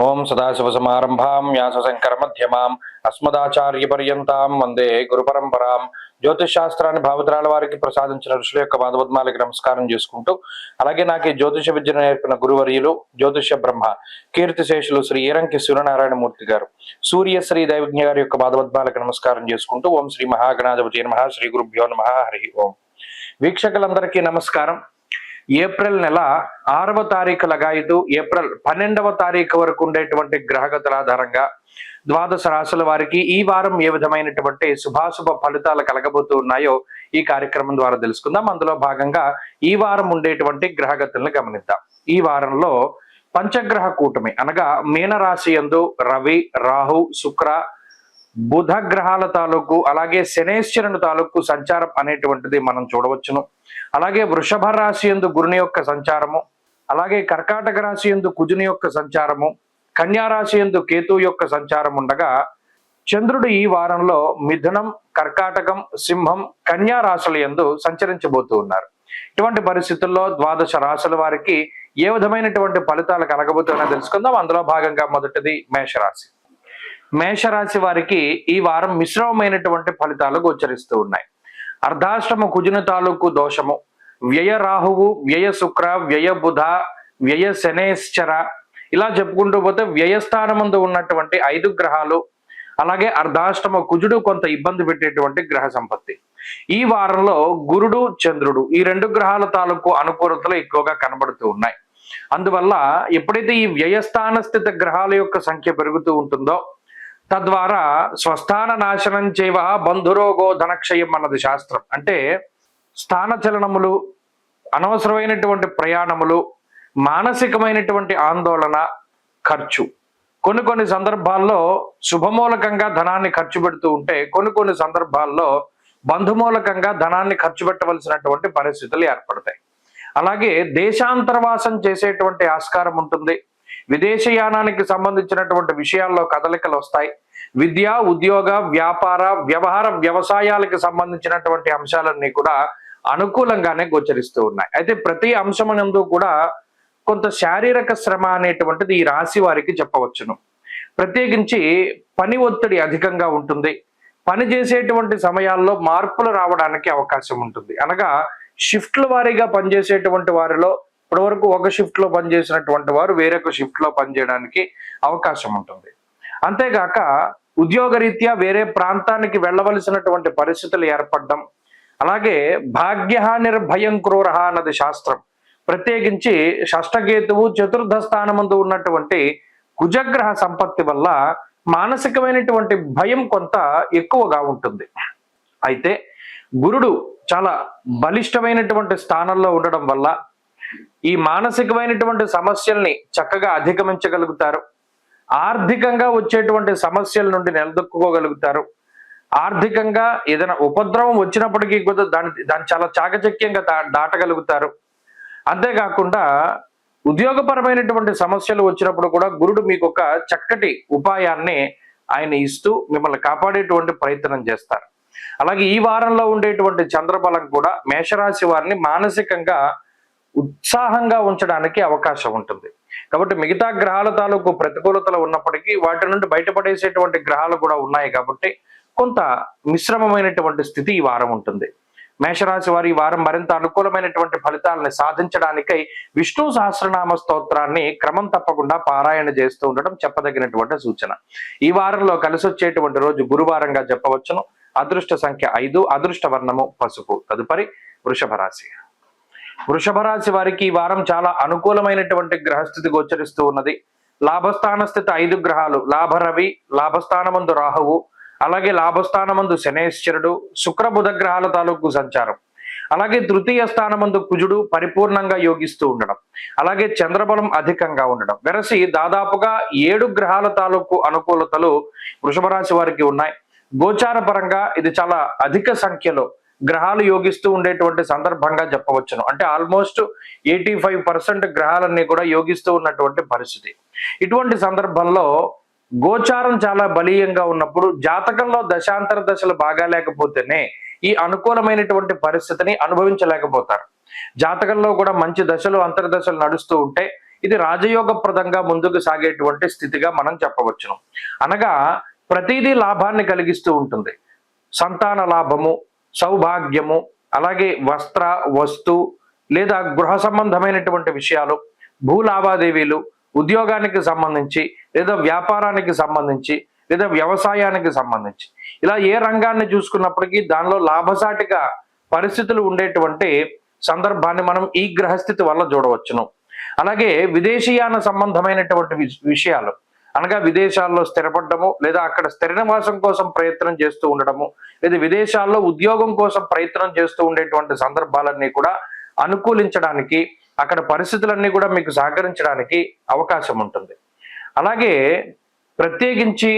ఓం సదాశివసమారంభాం వ్యాసశంకరమధ్యమాం అస్మదాచార్యపర్యంతాం వందే గురుపరంపరాం. జ్యోతిష్ శాస్త్రాన్ని భావతరాల వారికి ప్రసాదించిన ఋషుల యొక్క పాదపద్మాలకి నమస్కారం చేసుకుంటూ, అలాగే నాకు ఈ జ్యోతిష విద్యను నేర్పిన గురువర్యులు జ్యోతిష బ్రహ్మ కీర్తిశేషులు శ్రీ ఈరంకి సూర్యనారాయణమూర్తి గారు, సూర్యశ్రీ దైవజ్ఞ గారి యొక్క పాదపద్మాలకు నమస్కారం చేసుకుంటూ, ఓం శ్రీ మహాగణాధిపతి నమః, శ్రీ గురుభ్యో నమః, హరి ఓం. వీక్షకులందరికీ నమస్కారం. ఏప్రిల్ నెల 6వ తారీఖు లగాయితూ ఏప్రిల్ 12వ తారీఖు వరకు ఉండేటువంటి గ్రహగతుల ఆధారంగా ద్వాదశ రాశుల వారికి ఈ వారం ఏ విధమైనటువంటి శుభాశుభ ఫలితాలు కలగబోతూ ఉన్నాయో ఈ కార్యక్రమం ద్వారా తెలుసుకుందాం. అందులో భాగంగా ఈ వారం ఉండేటువంటి గ్రహగతులను గమనిద్దాం. ఈ వారంలో పంచగ్రహ కూటమి అనగా మీనరాశి యందు రవి, రాహు, శుక్ర, బుధ గ్రహాల తాలూకు అలాగే శనేశ్వరుని తాలూకు సంచారం అనేటువంటిది మనం చూడవచ్చును. అలాగే వృషభ రాశి యందు గురుని యొక్క సంచారము, అలాగే కర్కాటక రాశి యందు కుజుని యొక్క సంచారము, కన్యా రాశి యందు కేతు యొక్క సంచారం ఉండగా, చంద్రుడు ఈ వారంలో మిథునం, కర్కాటకం, సింహం, కన్యా రాశుల యందు సంచరించబోతూ ఉన్నారు. ఇటువంటి పరిస్థితుల్లో ద్వాదశ రాశుల వారికి ఏ విధమైనటువంటి ఫలితాలు కలగబోతున్నాయో తెలుసుకుందాం. అందులో భాగంగా మొదటిది మేషరాశి. మేషరాశి వారికి ఈ వారం మిశ్రమమైనటువంటి ఫలితాలు గోచరిస్తూ ఉన్నాయి. అర్ధాష్టమ కుజుని తాలూకు దోషము, వ్యయ రాహువు, వ్యయ శుక్ర, వ్యయ బుధ, వ్యయ శనేశ్చర, ఇలా చెప్పుకుంటూ పోతే వ్యయస్థానమందు ఉన్నటువంటి 5 గ్రహాలు, అలాగే అర్ధాష్టమ కుజుడు కొంత ఇబ్బంది పెట్టేటువంటి గ్రహ సంపత్తి. ఈ వారంలో గురుడు, చంద్రుడు ఈ 2 గ్రహాల తాలూకు అనుకూలతలు ఎక్కువగా కనబడుతూ ఉన్నాయి. అందువల్ల ఎప్పుడైతే ఈ వ్యయస్థాన స్థిత గ్రహాల యొక్క సంఖ్య పెరుగుతూ ఉంటుందో తద్వారా స్వస్థాన నాశనం చేవ బంధురోగో ధనక్షయం అన్నది శాస్త్రం. అంటే స్థాన చలనములు, అనవసరమైనటువంటి ప్రయాణములు, మానసికమైనటువంటి ఆందోళన, ఖర్చు, కొన్ని సందర్భాల్లో శుభమూలకంగా ధనాన్ని ఖర్చు పెడుతూ ఉంటే కొన్ని సందర్భాల్లో బంధుమూలకంగా ధనాన్ని ఖర్చు పెట్టవలసినటువంటి పరిస్థితులు ఏర్పడతాయి. అలాగే దేశాంతరవాసం చేసేటువంటి ఆస్కారం ఉంటుంది. విదేశయానానికి సంబంధించినటువంటి విషయాల్లో కదలికలు వస్తాయి. విద్య, ఉద్యోగ, వ్యాపార, వ్యవహార, వ్యవసాయాలకు సంబంధించినటువంటి అంశాలన్నీ కూడా అనుకూలంగానే గోచరిస్తూ ఉన్నాయి. అయితే ప్రతి అంశమునందు కూడా కొంత శారీరక శ్రమ అనేటువంటిది ఈ రాశి వారికి చెప్పవచ్చును. ప్రత్యేకించి పని ఒత్తిడి అధికంగా ఉంటుంది. పని చేసేటువంటి సమయాల్లో మార్పులు రావడానికి అవకాశం ఉంటుంది. అనగా షిఫ్ట్ల వారీగా పనిచేసేటువంటి వారిలో ఇప్పటి వరకు ఒక షిఫ్ట్ లో పనిచేసినటువంటి వారు వేరొక షిఫ్ట్ లో పనిచేయడానికి అవకాశం ఉంటుంది. అంతేగాక ఉద్యోగరీత్యా వేరే ప్రాంతానికి వెళ్ళవలసినటువంటి పరిస్థితులు ఏర్పడడం, అలాగే భాగ్య నిర్భయం క్రూర అన్నది శాస్త్రం. ప్రత్యేకించి షష్టకేతువు చతుర్థ స్థానమందు ఉన్నటువంటి కుజగ్రహ సంపత్తి వల్ల మానసికమైనటువంటి భయం కొంత ఎక్కువగా ఉంటుంది. అయితే గురుడు చాలా బలిష్టమైనటువంటి స్థానంలో ఉండడం వల్ల ఈ మానసికమైనటువంటి సమస్యల్ని చక్కగా అధిగమించగలుగుతారు. ఆర్థికంగా వచ్చేటువంటి సమస్యల నుండి నిలదొక్కుకోగలుగుతారు. ఆర్థికంగా ఏదైనా ఉపద్రవం వచ్చినప్పటికీ కూడా దాన్ని చాలా చాకచక్యంగా దాటగలుగుతారు. అంతేకాకుండా ఉద్యోగపరమైనటువంటి సమస్యలు వచ్చినప్పుడు కూడా గురుడు మీకు ఒక చక్కటి ఉపాయాన్ని ఆయన ఇస్తూ మిమ్మల్ని కాపాడేటువంటి ప్రయత్నం చేస్తారు. అలాగే ఈ వారంలో ఉండేటువంటి చంద్రబలం కూడా మేషరాశి వారిని మానసికంగా ఉత్సాహంగా ఉంచడానికి అవకాశం ఉంటుంది. కాబట్టి మిగతా గ్రహాల తాలూకు ప్రతికూలతలు ఉన్నప్పటికీ వాటి నుండి బయటపడేసేటువంటి గ్రహాలు కూడా ఉన్నాయి. కాబట్టి కొంత మిశ్రమమైనటువంటి స్థితి ఈ వారం ఉంటుంది. మేషరాశి వారి ఈ వారం మరింత అనుకూలమైనటువంటి ఫలితాలను సాధించడానికై విష్ణు సహస్రనామ స్తోత్రాన్ని క్రమం తప్పకుండా పారాయణ చేస్తూ ఉండడం చెప్పదగినటువంటి సూచన. ఈ వారంలో కలిసి వచ్చేటువంటి రోజు గురువారంగా చెప్పవచ్చును. అదృష్ట సంఖ్య 5, అదృష్ట వర్ణము పసుపు. తదుపరి వృషభ రాశి. వృషభ రాశి వారికి ఈ వారం చాలా అనుకూలమైనటువంటి గ్రహస్థితి గోచరిస్తూ ఉన్నది. లాభస్థాన స్థితి 5 గ్రహాలు, లాభ రవి, లాభస్థానమందు రాహువు, అలాగే లాభస్థానమందు శనేశ్వరుడు, శుక్ర బుధ గ్రహాల తాలూకు సంచారం, అలాగే తృతీయ స్థానమందు కుజుడు పరిపూర్ణంగా యోగిస్తూ ఉండడం, అలాగే చంద్రబలం అధికంగా ఉండడం, వెరసి దాదాపుగా 7 గ్రహాల తాలూకు అనుకూలతలు వృషభ రాశి వారికి ఉన్నాయి. గోచార పరంగా ఇది చాలా అధిక సంఖ్యలో గ్రహాలు యోగిస్తూ ఉండేటువంటి సందర్భంగా చెప్పవచ్చును. అంటే ఆల్మోస్ట్ 85% గ్రహాలన్నీ కూడా యోగిస్తూ ఉన్నటువంటి పరిస్థితి. ఇటువంటి సందర్భంలో గోచారం చాలా బలీయంగా ఉన్నప్పుడు జాతకంలో దశాంతర దశలు బాగా లేకపోతేనే ఈ అనుకూలమైనటువంటి పరిస్థితిని అనుభవించలేకపోతారు. జాతకంలో కూడా మంచి దశలు అంతర్దశలు నడుస్తూ ఉంటే ఇది రాజయోగప్రదంగా ముందుకు సాగేటువంటి స్థితిగా మనం చెప్పవచ్చును. అనగా ప్రతిదీ లాభాన్ని కలిగిస్తూ ఉంటుంది. సంతాన లాభము, సౌభాగ్యము, అలాగే వస్త్ర, వస్తు లేదా గృహ సంబంధమైనటువంటి విషయాలు, భూ లావాదేవీలు, ఉద్యోగానికి సంబంధించి లేదా వ్యాపారానికి సంబంధించి లేదా వ్యవసాయానికి సంబంధించి ఇలా ఏ రంగాన్ని చూసుకున్నప్పటికీ దానిలో లాభసాటిగా పరిస్థితులు ఉండేటువంటి సందర్భాన్ని మనం ఈ గ్రహస్థితి వల్ల చూడవచ్చును. అలాగే విదేశీయాన సంబంధమైనటువంటి విషయాలు అనగా విదేశాల్లో స్థిరపడము లేదా అక్కడ స్థిర నివాసం కోసం ప్రయత్నం చేస్తూ ఉండడము లేదా విదేశాల్లో ఉద్యోగం కోసం ప్రయత్నం చేస్తూ ఉండేటువంటి సందర్భాలన్నీ కూడా అనుకూలించడానికి, అక్కడ పరిస్థితులన్నీ కూడా మీకు సహకరించడానికి అవకాశం ఉంటుంది. అలాగే ప్రత్యేకించి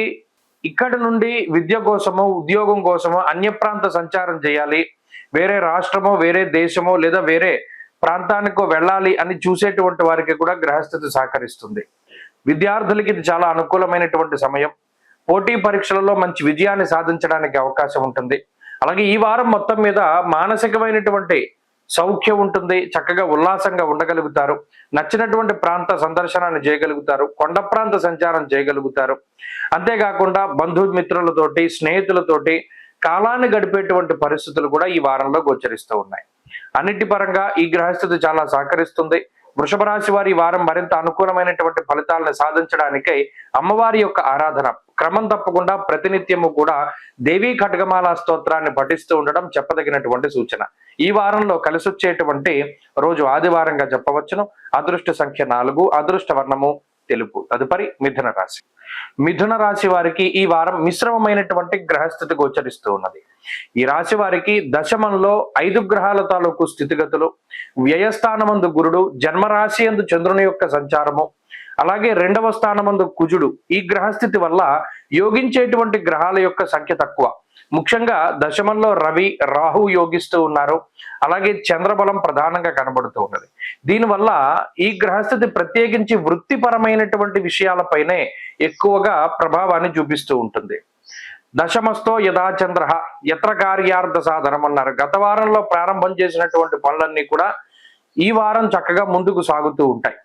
ఇక్కడ నుండి విద్య కోసమో ఉద్యోగం కోసమో అన్య ప్రాంత సంచారం చేయాలి, వేరే రాష్ట్రమో వేరే దేశమో లేదా వేరే ప్రాంతానికో వెళ్ళాలి అని చూసేటువంటి వారికి కూడా గ్రహస్థితి సహకరిస్తుంది. విద్యార్థులకి ఇది చాలా అనుకూలమైనటువంటి సమయం. పోటీ పరీక్షలలో మంచి విజయాన్ని సాధించడానికి అవకాశం ఉంటుంది. అలాగే ఈ వారం మొత్తం మీద మానసికమైనటువంటి సౌఖ్యం ఉంటుంది. చక్కగా ఉల్లాసంగా ఉండగలుగుతారు. నచ్చినటువంటి ప్రాంత సందర్శనాన్ని చేయగలుగుతారు. కొండ ప్రాంత సంచారం చేయగలుగుతారు. అంతేకాకుండా బంధుమిత్రులతోటి, స్నేహితులతోటి కాలాన్ని గడిపేటువంటి పరిస్థితులు కూడా ఈ వారంలో గోచరిస్తూ ఉన్నాయి. అన్నిటి పరంగా ఈ గ్రహస్థితి చాలా సహకరిస్తుంది. వృషభ రాశి వారి వారం మరింత అనుకూలమైనటువంటి ఫలితాలను సాధించడానికై అమ్మవారి యొక్క ఆరాధన క్రమం తప్పకుండా ప్రతినిత్యము కూడా దేవీ ఖడ్గమాల స్తోత్రాన్ని పఠిస్తూ ఉండడం చెప్పదగినటువంటి సూచన. ఈ వారంలో కలిసొచ్చేటువంటి రోజు ఆదివారంగా చెప్పవచ్చును. అదృష్ట సంఖ్య 4, అదృష్ట వర్ణము తెలుపు. తదుపరి మిథున రాశి. మిథున రాశి వారికి ఈ వారం మిశ్రమమైనటువంటి గ్రహస్థితి గోచరిస్తూ ఉన్నది. ఈ రాశి వారికి దశమంలో 5 గ్రహాల తాలూకు స్థితిగతులు, వ్యయస్థానమందు గురుడు, జన్మరాశి యందు చంద్రుని యొక్క సంచారము, అలాగే 2వ స్థానమందు కుజుడు. ఈ గ్రహస్థితి వల్ల యోగించేటువంటి గ్రహాల యొక్క సంఖ్య తక్కువ. ముఖ్యంగా దశమంలో రవి, రాహు యోగిస్తూ ఉన్నారు. అలాగే చంద్రబలం ప్రధానంగా కనబడుతూ ఉన్నది. దీనివల్ల ఈ గ్రహస్థితి ప్రత్యేకించి వృత్తిపరమైనటువంటి విషయాలపైనే ఎక్కువగా ప్రభావాన్ని చూపిస్తూ ఉంటుంది. దశమస్తో యథా చంద్ర యత్ర కార్యార్థ సాధనం అన్నారు. గత వారంలో ప్రారంభం చేసినటువంటి పనులన్నీ కూడా ఈ వారం చక్కగా ముందుకు సాగుతూ ఉంటాయి.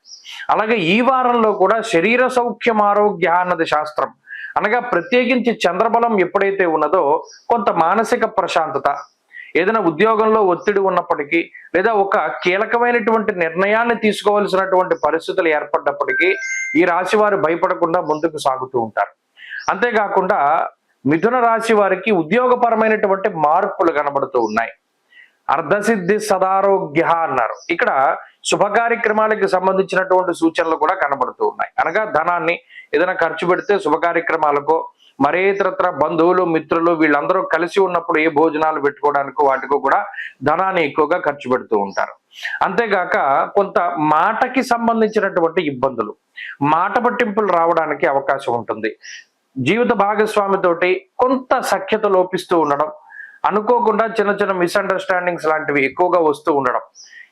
అలాగే ఈ వారంలో కూడా శరీర సౌఖ్యం ఆరోగ్య అన్నది శాస్త్రం. అనగా ప్రత్యేకించి చంద్రబలం ఎప్పుడైతే ఉన్నదో కొంత మానసిక ప్రశాంతత, ఏదైనా ఉద్యోగంలో ఒత్తిడి ఉన్నప్పటికీ లేదా ఒక కీలకమైనటువంటి నిర్ణయాన్ని తీసుకోవాల్సినటువంటి పరిస్థితులు ఏర్పడ్డప్పటికీ ఈ రాశి వారు భయపడకుండా ముందుకు సాగుతూ ఉంటారు. అంతేకాకుండా మిథున రాశి వారికి ఉద్యోగపరమైనటువంటి మార్పులు కనబడుతూ ఉన్నాయి. అర్ధసిద్ధి సదారోగ్య అన్నారు. ఇక్కడ శుభ కార్యక్రమాలకు సంబంధించినటువంటి సూచనలు కూడా కనబడుతూ ఉన్నాయి. అనగా ధనాన్ని ఏదైనా ఖర్చు పెడితే శుభ కార్యక్రమాలకు, మరే ఇతరత్ర బంధువులు, మిత్రులు వీళ్ళందరూ కలిసి ఉన్నప్పుడు ఏ భోజనాలు పెట్టుకోవడానికి వాటికి కూడా ధనాన్ని ఎక్కువగా ఖర్చు పెడుతూ ఉంటారు. అంతేగాక కొంత మాటకి సంబంధించినటువంటి ఇబ్బందులు, మాట పట్టింపులు రావడానికి అవకాశం ఉంటుంది. జీవిత భాగస్వామితోటి కొంత సఖ్యత లోపిస్తూ ఉండడం, అనుకోకుండా చిన్న చిన్న మిస్అండర్స్టాండింగ్స్ లాంటివి ఎక్కువగా వస్తూ ఉండడం,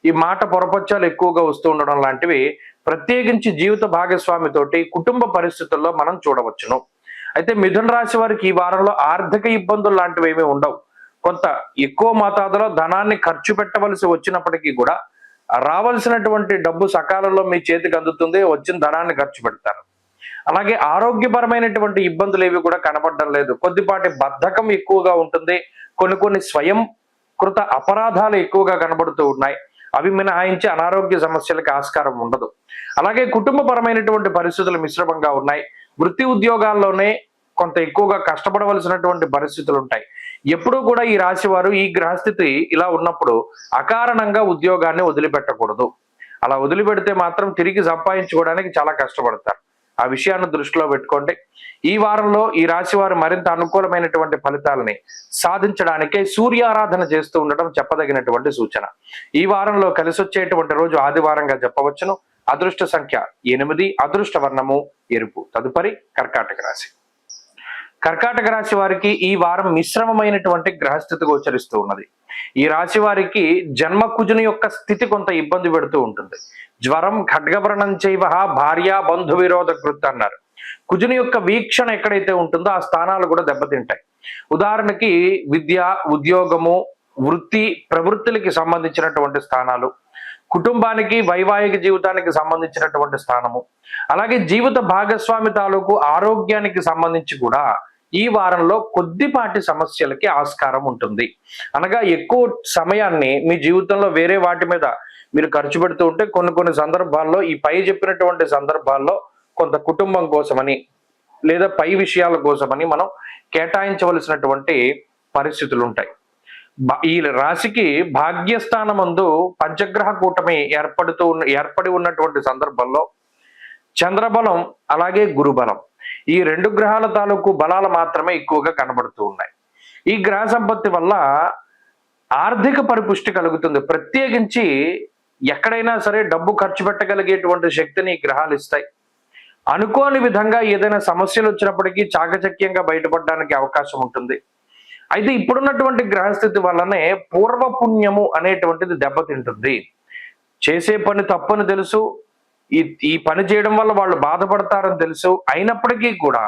ఈ మాట పొరపచ్చాలు ఎక్కువగా వస్తూ ఉండడం లాంటివి ప్రత్యేకించి జీవిత భాగస్వామితోటి కుటుంబ పరిస్థితుల్లో మనం చూడవచ్చును. అయితే మిథున రాశి వారికి ఈ వారంలో ఆర్థిక ఇబ్బందులు లాంటివి ఏమీ ఉండవు. కొంత ఎక్కువ మోతాదులో ధనాన్ని ఖర్చు పెట్టవలసి వచ్చినప్పటికీ కూడా రావాల్సినటువంటి డబ్బు సకాలంలో మీ చేతికి అందుతుంది. వచ్చిన ధనాన్ని ఖర్చు పెడతారు. అలాగే ఆరోగ్యపరమైనటువంటి ఇబ్బందులు ఏవి కూడా కనబడడం లేదు. కొద్దిపాటి బద్ధకం ఎక్కువగా ఉంటుంది. కొన్ని స్వయం కృత అపరాధాలు ఎక్కువగా కనబడుతూ ఉన్నాయి. అవి మినహాయించి అనారోగ్య సమస్యలకు ఆస్కారం ఉండదు. అలాగే కుటుంబపరమైనటువంటి పరిస్థితులు మిశ్రమంగా ఉన్నాయి. వృత్తి ఉద్యోగాల్లోనే కొంత ఎక్కువగా కష్టపడవలసినటువంటి పరిస్థితులు ఉంటాయి. ఎప్పుడూ కూడా ఈ రాశి వారు ఈ గ్రహస్థితి ఇలా ఉన్నప్పుడు అకారణంగా ఉద్యోగాన్ని వదిలిపెట్టకూడదు. అలా వదిలిపెడితే మాత్రం తిరిగి సంపాదించుకోవడానికి చాలా కష్టపడతారు. ఆ విషయాన్ని దృష్టిలో పెట్టుకోండి. ఈ వారంలో ఈ రాశి వారు మరింత అనుకూలమైనటువంటి ఫలితాలని సాధించడానికే సూర్యారాధన చేస్తూ ఉండడం చెప్పదగినటువంటి సూచన. ఈ వారంలో కలిసొచ్చేటువంటి రోజు ఆదివారంగా చెప్పవచ్చును. అదృష్ట సంఖ్య 8, అదృష్ట వర్ణము ఎరుపు. తదుపరి కర్కాటక రాశి. కర్కాటక రాశి వారికి ఈ వారం మిశ్రమమైనటువంటి గ్రహస్థితి గోచరిస్తూ ఉన్నది. ఈ రాశి వారికి జన్మ కుజుని యొక్క స్థితి కొంత ఇబ్బంది పెడుతూ ఉంటుంది. జ్వరం, ఖడ్గవ్రణం చైవ భార్య బంధు విరోధ కృత్ అన్నారు. కుజుని యొక్క వీక్షణ ఎక్కడైతే ఉంటుందో ఆ స్థానాలు కూడా దెబ్బతింటాయి. ఉదాహరణకి విద్య, ఉద్యోగము, వృత్తి, ప్రవృత్తులకి సంబంధించినటువంటి స్థానాలు, కుటుంబానికి వైవాహిక జీవితానికి సంబంధించినటువంటి స్థానము, అలాగే జీవిత భాగస్వామి తాలూకు ఆరోగ్యానికి సంబంధించి కూడా ఈ వారంలో కొద్దిపాటి సమస్యలకి ఆస్కారం ఉంటుంది. అనగా ఎక్కువ సమయాన్ని మీ జీవితంలో వేరే వాటి మీద మీరు ఖర్చు పెడుతూ ఉంటే కొన్ని సందర్భాల్లో ఈ పై చెప్పినటువంటి సందర్భాల్లో కొంత కుటుంబం కోసమని లేదా పై విషయాల కోసమని మనం కేటాయించవలసినటువంటి పరిస్థితులు ఉంటాయి. ఈ రాశికి భాగ్యస్థానమందు పంచగ్రహ కూటమి ఏర్పడి ఉన్నటువంటి సందర్భంలో చంద్రబలం అలాగే గురుబలం ఈ రెండు గ్రహాల తాలూకు బలాలు మాత్రమే ఎక్కువగా కనబడుతూ ఉన్నాయి. ఈ గ్రహ సంపత్తి వల్ల ఆర్థిక పరిపుష్టి కలుగుతుంది. ప్రత్యేకించి ఎక్కడైనా సరే డబ్బు ఖర్చు పెట్టగలిగేటువంటి శక్తిని ఈ గ్రహాలు ఇస్తాయి. అనుకోని విధంగా ఏదైనా సమస్యలు వచ్చినప్పటికీ చాకచక్యంగా బయటపడడానికి అవకాశం ఉంటుంది. అయితే ఇప్పుడున్నటువంటి గ్రహస్థితి వల్లనే పూర్వపుణ్యము అనేటువంటిది దెబ్బతింటుంది. చేసే పని తప్పని తెలుసు, ఈ పని చేయడం వల్ల వాళ్ళు బాధపడతారని తెలుసు, అయినప్పటికీ కూడా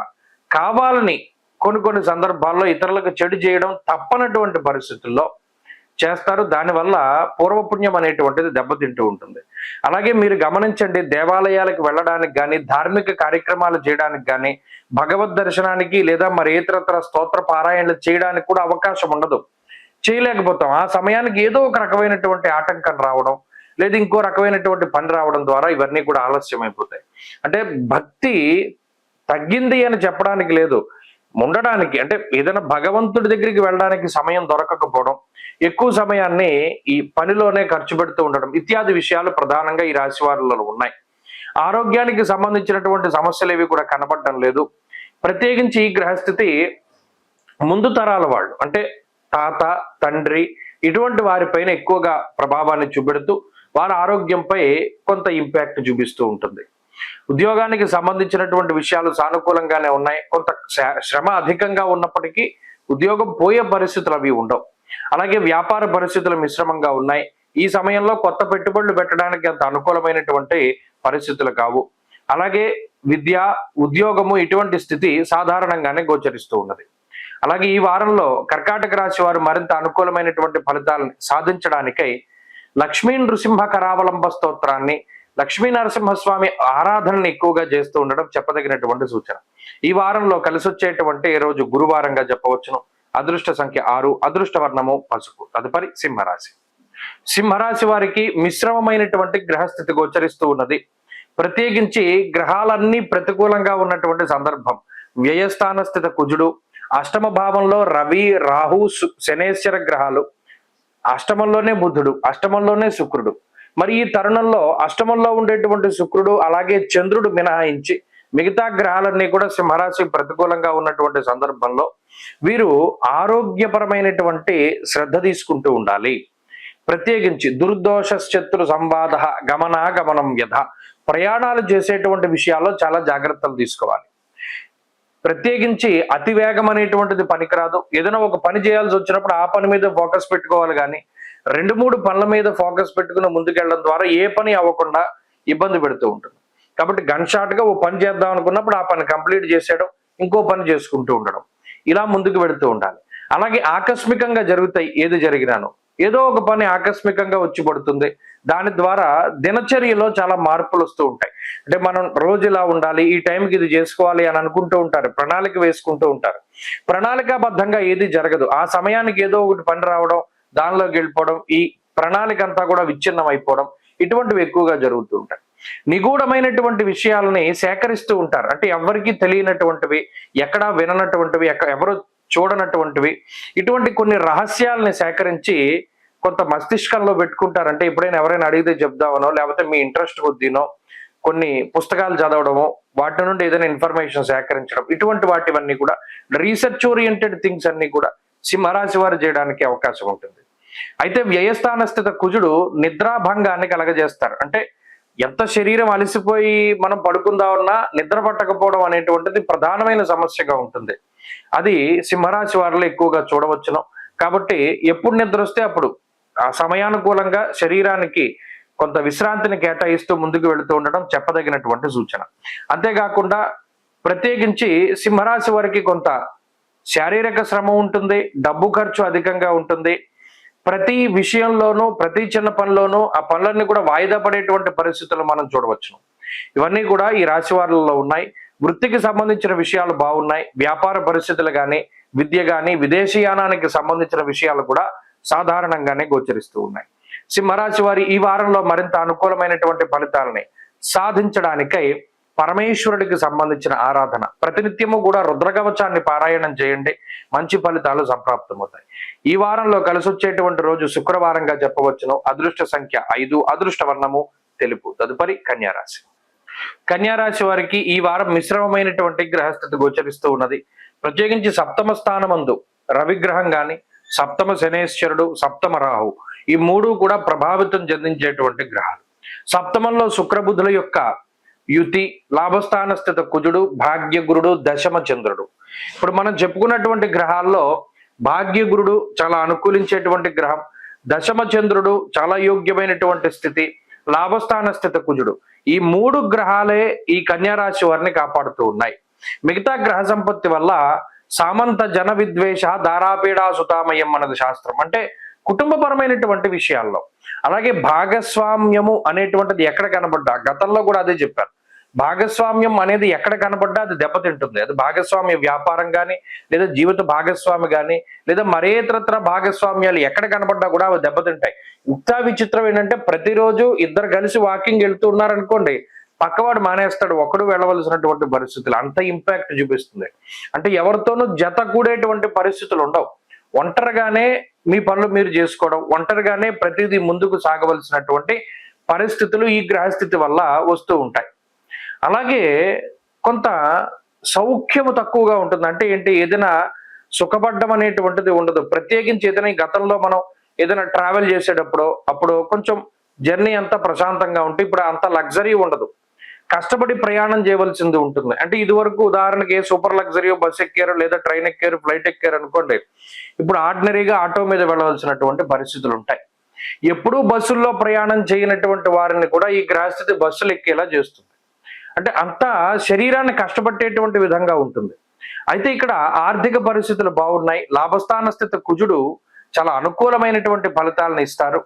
కావాలని కొన్ని సందర్భాల్లో ఇతరులకు చెడు చేయడం తప్పనటువంటి పరిస్థితుల్లో చేస్తారు. దానివల్ల పూర్వపుణ్యం అనేటువంటిది దెబ్బతింటూ ఉంటుంది. అలాగే మీరు గమనించండి, దేవాలయాలకు వెళ్ళడానికి కానీ ధార్మిక కార్యక్రమాలు చేయడానికి కానీ భగవద్ దర్శనానికి లేదా మరి ఇతరత్ర స్తోత్ర పారాయణలు చేయడానికి కూడా అవకాశం ఉండదు, చేయలేకపోతాం. ఆ సమయానికి ఏదో ఒక రకమైనటువంటి ఆటంకం రావడం లేదా ఇంకో రకమైనటువంటి పని రావడం ద్వారా ఇవన్నీ కూడా ఆలస్యం అయిపోతాయి. అంటే భక్తి తగ్గింది అని చెప్పడానికి లేదు, ఉండడానికి అంటే ఏదైనా భగవంతుడి దగ్గరికి వెళ్ళడానికి సమయం దొరకకపోవడం, ఎక్కువ సమయాన్ని ఈ పనిలోనే ఖర్చు పెడుతూ ఉండడం ఇత్యాది విషయాలు ప్రధానంగా ఈ రాశి వారిలో ఉన్నాయి. ఆరోగ్యానికి సంబంధించినటువంటి సమస్యలు ఏవి కూడా కనబడడం లేదు. ప్రత్యేకించి ఈ గ్రహస్థితి ముందు తరాల వాళ్ళు అంటే తాత తండ్రి ఇటువంటి వారిపైన ఎక్కువగా ప్రభావాన్ని చూపెడుతూ వారి ఆరోగ్యంపై కొంత ఇంపాక్ట్ చూపిస్తూ ఉంటుంది. ఉద్యోగానికి సంబంధించినటువంటి విషయాలు సానుకూలంగానే ఉన్నాయి. కొంత శ్రమ అధికంగా ఉన్నప్పటికీ ఉద్యోగం పోయే పరిస్థితులు అవి ఉండవు. అలాగే వ్యాపార పరిస్థితులు మిశ్రమంగా ఉన్నాయి. ఈ సమయంలో కొత్త పెట్టుబడులు పెట్టడానికి అంత అనుకూలమైనటువంటి పరిస్థితులు కావు. అలాగే విద్య ఉద్యోగము ఇటువంటి స్థితి సాధారణంగానే గోచరిస్తూ ఉన్నది. అలాగే ఈ వారంలో కర్కాటక రాశి వారు మరింత అనుకూలమైనటువంటి ఫలితాలను సాధించడానికై లక్ష్మీ నృసింహ కరావలంబ స్తోత్రాన్ని లక్ష్మీ నరసింహస్వామి ఆరాధనని ఎక్కువగా చేస్తూ ఉండడం చెప్పదగినటువంటి సూచన. ఈ వారంలో కలిసి వచ్చేటువంటి రోజు గురువారంగా చెప్పవచ్చును. అదృష్ట సంఖ్య 6, అదృష్ట వర్ణము పసుపు. తదుపరి సింహరాశి. సింహరాశి వారికి మిశ్రమమైనటువంటి గ్రహస్థితి గోచరిస్తూ ఉన్నది. ప్రత్యేకించి గ్రహాలన్నీ ప్రతికూలంగా ఉన్నటువంటి సందర్భం. వ్యయస్థాన స్థిత కుజుడు, అష్టమ భావంలో రవి రాహు శనేశ్వర గ్రహాలు, అష్టమంలోనే బుధుడు, అష్టమంలోనే శుక్రుడు. మరి ఈ తరుణంలో అష్టమంలో ఉండేటువంటి శుక్రుడు అలాగే చంద్రుడు మినహాయించి మిగతా గ్రహాలన్నీ కూడా సింహరాశి ప్రతికూలంగా ఉన్నటువంటి సందర్భంలో వీరు ఆరోగ్యపరమైనటువంటి శ్రద్ధ తీసుకుంటూ ఉండాలి. ప్రత్యేకించి దుర్దోషశత్రు సంవాద గమనాగమనం యథ ప్రయాణాలు చేసేటువంటి విషయాల్లో చాలా జాగ్రత్తలు తీసుకోవాలి. ప్రత్యేకించి అతి వేగం అనేటువంటిది పనికిరాదు. ఏదైనా ఒక పని చేయాల్సి వచ్చినప్పుడు ఆ పని మీద ఫోకస్ పెట్టుకోవాలి, కానీ 2-3 పనుల మీద ఫోకస్ పెట్టుకుని ముందుకెళ్ళడం ద్వారా ఏ పని అవ్వకుండా ఇబ్బంది పెడుతూ ఉంటుంది. కాబట్టి గన్ షాట్ గా ఓ పని చేద్దాం అనుకున్నప్పుడు ఆ పని కంప్లీట్ చేసేయడం, ఇంకో పని చేసుకుంటూ ఉండడం, ఇలా ముందుకు వెళుతూ ఉండాలి. అలాగే ఆకస్మికంగా జరుగుతాయి, ఏది జరిగినాను ఏదో ఒక పని ఆకస్మికంగా వచ్చి పడుతుంది. దాని ద్వారా దినచర్యలో చాలా మార్పులు వస్తూ ఉంటాయి. అంటే మనం రోజు ఇలా ఉండాలి, ఈ టైంకి ఇది చేసుకోవాలి అని అనుకుంటూ ఉంటారు, ప్రణాళిక వేసుకుంటూ ఉంటారు. ప్రణాళికాబద్ధంగా ఏది జరగదు. ఆ సమయానికి ఏదో ఒకటి పని రావడం, దానిలోకి వెళ్ళిపోవడం, ఈ ప్రణాళిక అంతా కూడా విచ్ఛిన్నం అయిపోవడం, ఇటువంటివి ఎక్కువగా జరుగుతూ ఉంటాయి. నిగూఢమైనటువంటి విషయాలని సేకరిస్తూ ఉంటారు. అంటే ఎవరికి తెలియనటువంటివి, ఎక్కడా విననటువంటివి, ఎవరు చూడనటువంటివి, ఇటువంటి కొన్ని రహస్యాలని సేకరించి కొంత మస్తిష్కంలో పెట్టుకుంటారంటే ఎప్పుడైనా ఎవరైనా అడిగితే చెప్దామనో లేకపోతే మీ ఇంట్రెస్ట్ కొద్దీనో కొన్ని పుస్తకాలు చదవడమో వాటి నుండి ఏదైనా ఇన్ఫర్మేషన్ సేకరించడం, ఇటువంటి వాటివన్నీ కూడా రీసెర్చ్ ఓరియంటెడ్ థింగ్స్ అన్ని కూడా సింహరాశి వారు చేయడానికి అవకాశం ఉంటుంది. అయితే వ్యయస్థాన స్థిత కుజుడు నిద్రాభంగాన్ని కలగజేస్తారు. అంటే ఎంత శరీరం అలసిపోయి మనం పడుకుందామన్నా నిద్ర పట్టకపోవడం అనేటువంటిది ప్రధానమైన సమస్యగా ఉంటుంది. అది సింహరాశి వారిలో ఎక్కువగా చూడవచ్చును. కాబట్టి ఎప్పుడు నిద్ర వస్తే అప్పుడు ఆ సమయానుకూలంగా శరీరానికి కొంత విశ్రాంతిని కేటాయిస్తూ ముందుకు వెళుతూ ఉండడం చెప్పదగినటువంటి సూచన. అంతేకాకుండా ప్రత్యేకించి సింహరాశి వారికి కొంత శారీరక శ్రమ ఉంటుంది, డబ్బు ఖర్చు అధికంగా ఉంటుంది. ప్రతి విషయంలోనూ ప్రతి చిన్న పనిలోనూ ఆ పనులన్నీ కూడా వాయిదా పడేటువంటి పరిస్థితులు మనం చూడవచ్చు. ఇవన్నీ కూడా ఈ రాశి వారిలో ఉన్నాయి. వృత్తికి సంబంధించిన విషయాలు బాగున్నాయి. వ్యాపార పరిస్థితులు కానీ, విద్య కానీ, విదేశీయానానికి సంబంధించిన విషయాలు కూడా సాధారణంగానే గోచరిస్తూ ఉన్నాయి. సింహరాశి వారి ఈ వారంలో మరింత అనుకూలమైనటువంటి ఫలితాలని సాధించడానికై పరమేశ్వరుడికి సంబంధించిన ఆరాధన ప్రతినిత్యము కూడా రుద్రకవచాన్ని పారాయణం చేయండి. మంచి ఫలితాలు సంప్రాప్తమవుతాయి. ఈ వారంలో కలిసి వచ్చేటువంటి రోజు శుక్రవారంగా చెప్పవచ్చును. అదృష్ట సంఖ్య 5, అదృష్ట వర్ణము తెలుపు. తదుపరి కన్యారాశి. కన్యారాశి వారికి ఈ వారం మిశ్రమమైనటువంటి గ్రహస్థితి గోచరిస్తూ ఉన్నది. ప్రత్యేకించి సప్తమ స్థానమందు రవిగ్రహం గాని, సప్తమ శనేశ్వరుడు, సప్తమ రాహు, ఈ మూడు కూడా ప్రభావితం చెందించేటువంటి గ్రహాలు. సప్తమంలో శుక్రబుధుల యొక్క యుతి, లాభస్థాన స్థిత కుజుడు, భాగ్యగురుడు, దశమ చంద్రుడు. ఇప్పుడు మనం చెప్పుకున్నటువంటి గ్రహాల్లో భాగ్యగురుడు చాలా అనుకూలించేటువంటి గ్రహం, దశమ చంద్రుడు చాలా యోగ్యమైనటువంటి స్థితి, లాభస్థాన స్థిత కుజుడు, ఈ మూడు గ్రహాలే ఈ కన్యారాశి వారిని కాపాడుతూ ఉన్నాయి. మిగతా గ్రహ సంపత్తి వల్ల సామంత జన విద్వేష దారాపీడా సుతామయం అన్నది శాస్త్రం. అంటే కుటుంబపరమైనటువంటి విషయాల్లో, అలాగే భాగస్వామ్యము అనేటువంటిది ఎక్కడ కనబడ్డా, గతంలో కూడా అదే చెప్పారు, భాగస్వామ్యం అనేది ఎక్కడ కనబడ్డా అది దెబ్బతింటుంది. అది భాగస్వామ్య వ్యాపారం కానీ, లేదా జీవిత భాగస్వామి కానీ, లేదా మరేతరత్ర భాగస్వామ్యాలు ఎక్కడ కనబడ్డా కూడా అవి దెబ్బతింటాయి. యుక్తా విచిత్రం ఏంటంటే ప్రతిరోజు ఇద్దరు కలిసి వాకింగ్ వెళ్తూ ఉన్నారనుకోండి, పక్కవాడు మానేస్తాడు, ఒకడు వెళ్ళవలసినటువంటి పరిస్థితులు, అంత ఇంపాక్ట్ చూపిస్తుంది. అంటే ఎవరితోనూ జత కూడేటువంటి పరిస్థితులు ఉండవు. ఒంటరిగానే మీ పనులు మీరు చేసుకోవడం, ఒంటరిగానే ప్రతిదీ ముందుకు సాగవలసినటువంటి పరిస్థితులు ఈ గ్రహస్థితి వల్ల వస్తూ ఉంటాయి. అలాగే కొంత సౌఖ్యము తక్కువగా ఉంటుంది. అంటే ఏంటి, ఏదైనా సుఖపడ్డం అనేటువంటిది ఉండదు. ప్రత్యేకించి ఏదైనా గతంలో మనం ఏదైనా ట్రావెల్ చేసేటప్పుడు అప్పుడు కొంచెం జర్నీ అంతా ప్రశాంతంగా ఉంటే ఇప్పుడు అంత లగ్జరీ ఉండదు. కష్టపడి ప్రయాణం చేయవలసింది ఉంటుంది. అంటే ఇది వరకు ఉదాహరణకి ఏ సూపర్ లగ్జరీ బస్ ఎక్కారు, లేదా ట్రైన్ ఎక్కారు, ఫ్లైట్ ఎక్కారు అనుకోండి, ఇప్పుడు ఆర్డినరీగా ఆటో మీద వెళ్ళవలసినటువంటి పరిస్థితులు ఉంటాయి. ఎప్పుడూ బస్సుల్లో ప్రయాణం చేయనటువంటి వారిని కూడా ఈ గ్రహస్థితి బస్సులు ఎక్కేలా చేస్తుంది. అంటే అంతా శరీరాన్ని కష్టపట్టేటువంటి విధంగా ఉంటుంది. అయితే ఇక్కడ ఆర్థిక పరిస్థితులు బాగున్నాయి. లాభస్థాన స్థిత కుజుడు చాలా అనుకూలమైనటువంటి ఫలితాలను ఇస్తారు.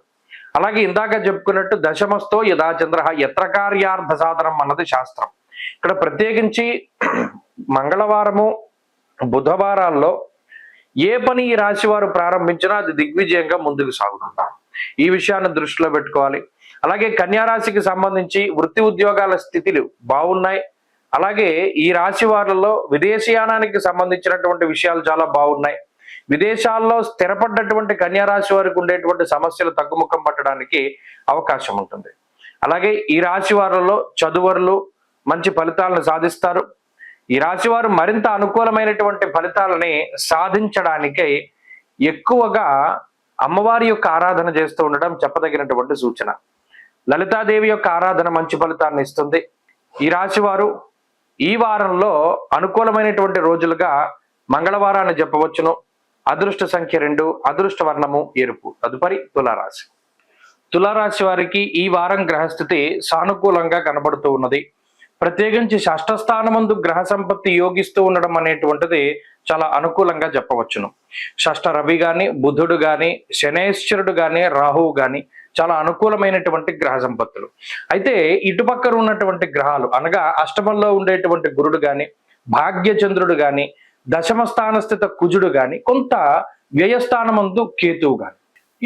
అలాగే ఇందాక చెప్పుకున్నట్టు దశమస్థో యథా చంద్ర యత్ర కార్యార్థ సాధనం అన్నది శాస్త్రం. ఇక్కడ ప్రత్యేకించి మంగళవారము, బుధవారాల్లో ఏ పని ఈ రాశి వారు ప్రారంభించినా అది దిగ్విజయంగా ముందుకు సాగుతుంది. ఈ విషయాన్ని దృష్టిలో పెట్టుకోవాలి. అలాగే కన్యారాశికి సంబంధించి వృత్తి ఉద్యోగాల స్థితిలు బాగున్నాయి. అలాగే ఈ రాశి వారిలో విదేశీయానానికి సంబంధించినటువంటి విషయాలు చాలా బాగున్నాయి. విదేశాల్లో స్థిరపడ్డటువంటి కన్యారాశి వారికి ఉండేటువంటి సమస్యలు తగ్గుముఖం పట్టడానికి అవకాశం ఉంటుంది. అలాగే ఈ రాశి వారిలో చదువరులు మంచి ఫలితాలను సాధిస్తారు. ఈ రాశి వారు మరింత అనుకూలమైనటువంటి ఫలితాలని సాధించడానికై ఎక్కువగా అమ్మవారి యొక్క ఆరాధన చేస్తూ ఉండడం చెప్పదగినటువంటి సూచన. లలితాదేవి యొక్క ఆరాధన మంచి ఫలితాన్ని ఇస్తుంది. ఈ రాశి వారు ఈ వారంలో అనుకూలమైనటువంటి రోజులుగా మంగళవారాన్ని చెప్పవచ్చును. అదృష్ట సంఖ్య 2, అదృష్ట వర్ణము ఎరుపు. తదుపరి తులారాశి. తులారాశి వారికి ఈ వారం గ్రహస్థితి సానుకూలంగా కనబడుతూ ఉన్నది. ప్రత్యేకించి షష్ఠ స్థానమందు గ్రహ సంపత్తి యోగిస్తూ ఉండడం అనేటువంటిది చాలా అనుకూలంగా చెప్పవచ్చును. షష్ఠ రవి గాని, బుధుడు గాని, శనేశ్వరుడు గాని, రాహువు గాని చాలా అనుకూలమైనటువంటి గ్రహ సంపత్తులు. అయితే ఇటుపక్కన ఉన్నటువంటి గ్రహాలు అనగా అష్టమంలో ఉండేటువంటి గురుడు గాని, భాగ్యచంద్రుడు గాని, దశమ స్థాన స్థిత కుజుడు గాని, కొంత వ్యయస్థానమందు కేతువు గాని,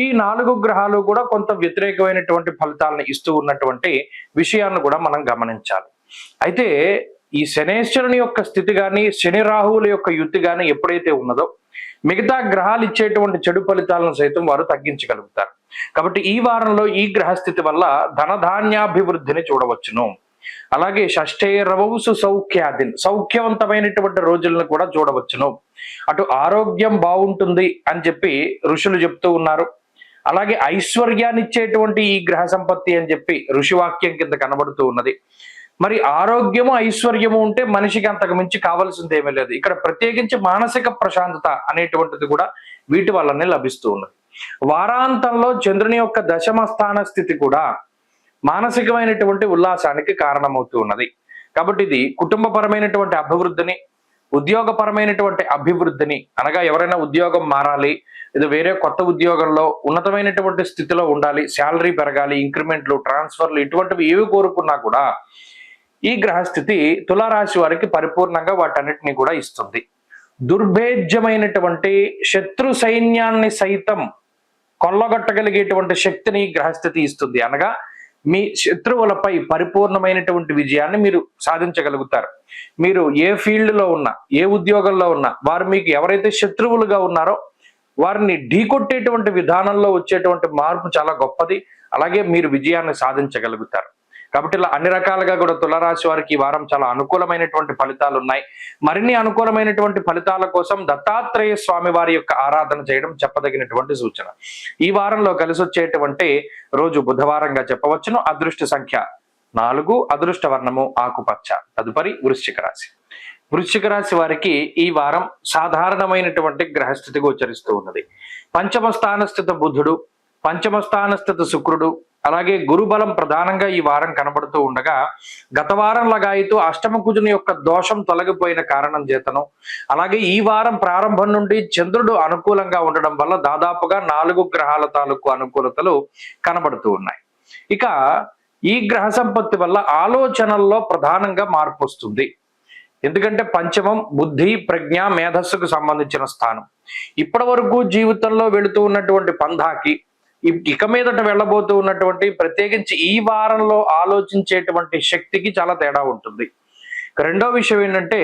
ఈ 4 గ్రహాలు కూడా కొంత వ్యతిరేకమైనటువంటి ఫలితాలను ఇస్తూ ఉన్నటువంటి విషయాన్ని కూడా మనం గమనించాలి. అయితే ఈ శనేశ్వరుని యొక్క స్థితి కానీ, శని రాహువుల యొక్క యుతి కానీ ఎప్పుడైతే ఉన్నదో మిగతా గ్రహాలు ఇచ్చేటువంటి చెడు ఫలితాలను సైతం వారు తగ్గించగలుగుతారు. కాబట్టి ఈ వారంలో ఈ గ్రహస్థితి వల్ల ధనధాన్యాభివృద్ధిని చూడవచ్చును. అలాగే షష్ఠేరవసు సౌఖ్యాదిన్ సౌఖ్యవంతమైనటువంటి రోజులను కూడా చూడవచ్చును. అటు ఆరోగ్యం బాగుంటుంది అని చెప్పి ఋషులు చెప్తూ ఉన్నారు. అలాగే ఐశ్వర్యాన్ని ఇచ్చేటువంటి ఈ గ్రహ సంపత్తి అని చెప్పి ఋషివాక్యం కింద కనబడుతూ ఉన్నది. మరి ఆరోగ్యము ఐశ్వర్యము ఉంటే మనిషికి అంతకు మించి కావాల్సింది ఏమీ లేదు. ఇక్కడ ప్రత్యేకించి మానసిక ప్రశాంతత అనేటువంటిది కూడా వీటి వల్లనే లభిస్తూ ఉన్నది. వారాంతంలో చంద్రుని యొక్క దశమ స్థాన స్థితి కూడా మానసికమైనటువంటి ఉల్లాసానికి కారణమవుతూ ఉన్నది. కాబట్టి ఇది కుటుంబపరమైనటువంటి అభివృద్ధిని, ఉద్యోగపరమైనటువంటి అభివృద్ధిని, అనగా ఎవరైనా ఉద్యోగం మారాలి, ఇది వేరే కొత్త ఉద్యోగంలో ఉన్నతమైనటువంటి స్థితిలో ఉండాలి, శాలరీ పెరగాలి, ఇంక్రిమెంట్లు, ట్రాన్స్ఫర్లు ఇటువంటివి ఏవి కోరుకున్నా కూడా ఈ గ్రహస్థితి తులారాశి వారికి పరిపూర్ణంగా వాటన్నిటిని కూడా ఇస్తుంది. దుర్భేద్యమైనటువంటి శత్రు సైన్యాన్ని సైతం కొల్లగొట్టగలిగేటువంటి శక్తిని గ్రహస్థితి ఇస్తుంది. అనగా మీ శత్రువులపై పరిపూర్ణమైనటువంటి విజయాన్ని మీరు సాధించగలుగుతారు. మీరు ఏ ఫీల్డ్లో ఉన్నా, ఏ ఉద్యోగంలో ఉన్నా, వారు మీకు ఎవరైతే శత్రువులుగా ఉన్నారో వారిని ఢీకొట్టేటువంటి విధానంలో వచ్చేటువంటి మార్పు చాలా గొప్పది. అలాగే మీరు విజయాన్ని సాధించగలుగుతారు. కాబట్టి ఇలా అన్ని రకాలుగా కూడా తులారాశి వారికి ఈ వారం చాలా అనుకూలమైనటువంటి ఫలితాలు ఉన్నాయి. మరిన్ని అనుకూలమైనటువంటి ఫలితాల కోసం దత్తాత్రేయ స్వామి వారి యొక్క ఆరాధన చేయడం చెప్పదగినటువంటి సూచన. ఈ వారంలో కలిసి వచ్చేటువంటి రోజు బుధవారంగా చెప్పవచ్చును. అదృష్ట సంఖ్య 4, అదృష్ట వర్ణము ఆకుపచ్చ. తదుపరి వృశ్చిక రాశి. వృశ్చిక రాశి వారికి ఈ వారం సాధారణమైనటువంటి గ్రహస్థితి గోచరిస్తూ ఉన్నది. పంచమ స్థానస్థిత బుధుడు, పంచమ స్థానస్థిత శుక్రుడు, అలాగే గురుబలం ప్రధానంగా ఈ వారం కనబడుతూ ఉండగా, గత వారం లగాయితూ అష్టమ కుజుని యొక్క దోషం తొలగిపోయిన కారణం చేతను, అలాగే ఈ వారం ప్రారంభం నుండి చంద్రుడు అనుకూలంగా ఉండడం వల్ల దాదాపుగా 4 గ్రహాల తాలూకు అనుకూలతలు కనబడుతూ ఉన్నాయి. ఇక ఈ గ్రహ సంపత్తి వల్ల ఆలోచనల్లో ప్రధానంగా మార్పు వస్తుంది. ఎందుకంటే పంచమం బుద్ధి, ప్రజ్ఞ, మేధస్సుకు సంబంధించిన స్థానం. ఇప్పటి వరకు జీవితంలో వెళుతూ ఉన్నటువంటి పంధాకి ఇక మీదట వెళ్ళబోతూ ఉన్నటువంటి, ప్రత్యేకించి ఈ వారంలో ఆలోచించేటువంటి శక్తికి చాలా తేడా ఉంటుంది. రెండో విషయం ఏంటంటే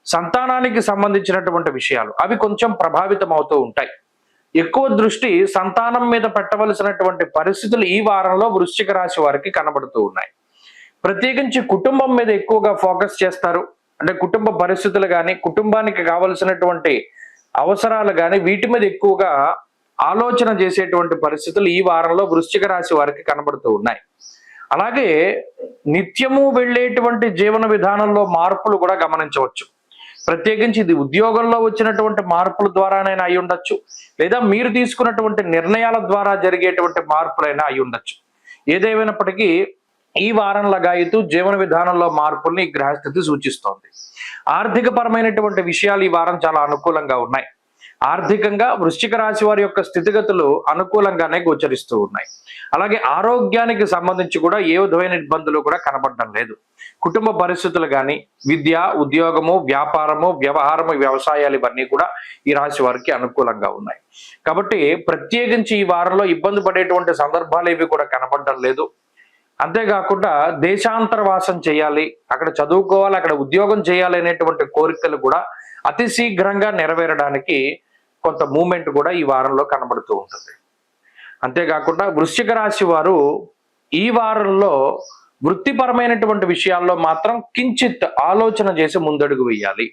సంతానానికి సంబంధించినటువంటి విషయాలు అవి కొంచెం ప్రభావితం అవుతూ ఉంటాయి. ఎక్కువ దృష్టి సంతానం మీద పెట్టవలసినటువంటి పరిస్థితులు ఈ వారంలో వృశ్చిక రాశి వారికి కనబడుతూ ఉన్నాయి. ప్రత్యేకించి కుటుంబం మీద ఎక్కువగా ఫోకస్ చేస్తారు. అంటే కుటుంబ పరిస్థితులు కానీ, కుటుంబానికి కావలసినటువంటి అవసరాలు కానీ, వీటి మీద ఎక్కువగా ఆలోచన చేసేటువంటి పరిస్థితులు ఈ వారంలో వృశ్చిక రాశి వారికి కనబడుతూ ఉన్నాయి. అలాగే నిత్యము వెళ్ళేటువంటి జీవన విధానంలో మార్పులు కూడా గమనించవచ్చు. ప్రత్యేకించి ఇది ఉద్యోగంలో వచ్చినటువంటి మార్పుల ద్వారానైనా అయి ఉండొచ్చు, లేదా మీరు తీసుకున్నటువంటి నిర్ణయాల ద్వారా జరిగేటువంటి మార్పులైనా అయి ఉండొచ్చు. ఏదేమైనప్పటికీ ఈ వారం లగాయితూ జీవన విధానంలో మార్పుల్ని గ్రహస్థితి సూచిస్తోంది. ఆర్థిక పరమైనటువంటి విషయాలు ఈ వారం చాలా అనుకూలంగా ఉన్నాయి. ఆర్థికంగా వృశ్చిక రాశి వారి యొక్క స్థితిగతులు అనుకూలంగానే గోచరిస్తూ ఉన్నాయి. అలాగే ఆరోగ్యానికి సంబంధించి కూడా ఏ విధమైన ఇబ్బందులు కూడా కనబడడం లేదు. కుటుంబ పరిస్థితులు కానీ, విద్య, ఉద్యోగము, వ్యాపారము, వ్యవహారము, వ్యవసాయాలు ఇవన్నీ కూడా ఈ రాశి వారికి అనుకూలంగా ఉన్నాయి. కాబట్టి ప్రత్యేకించి ఈ వారంలో ఇబ్బంది పడేటువంటి సందర్భాలు ఏవి కూడా కనబడడం లేదు. అంతేకాకుండా దేశాంతర వాసం చేయాలి, అక్కడ చదువుకోవాలి, అక్కడ ఉద్యోగం చేయాలి అనేటువంటి కోరికలు కూడా అతి శీఘ్రంగా నెరవేరడానికి కొంత మూమెంట్ కూడా ఈ వారంలో కనబడుతూ ఉంటుంది. అంతేకాకుండా వృశ్చిక రాశి వారు ఈ వారంలో వృత్తిపరమైనటువంటి విషయాల్లో మాత్రం కించిత్ ఆలోచన చేసి ముందడుగు వేయాలి.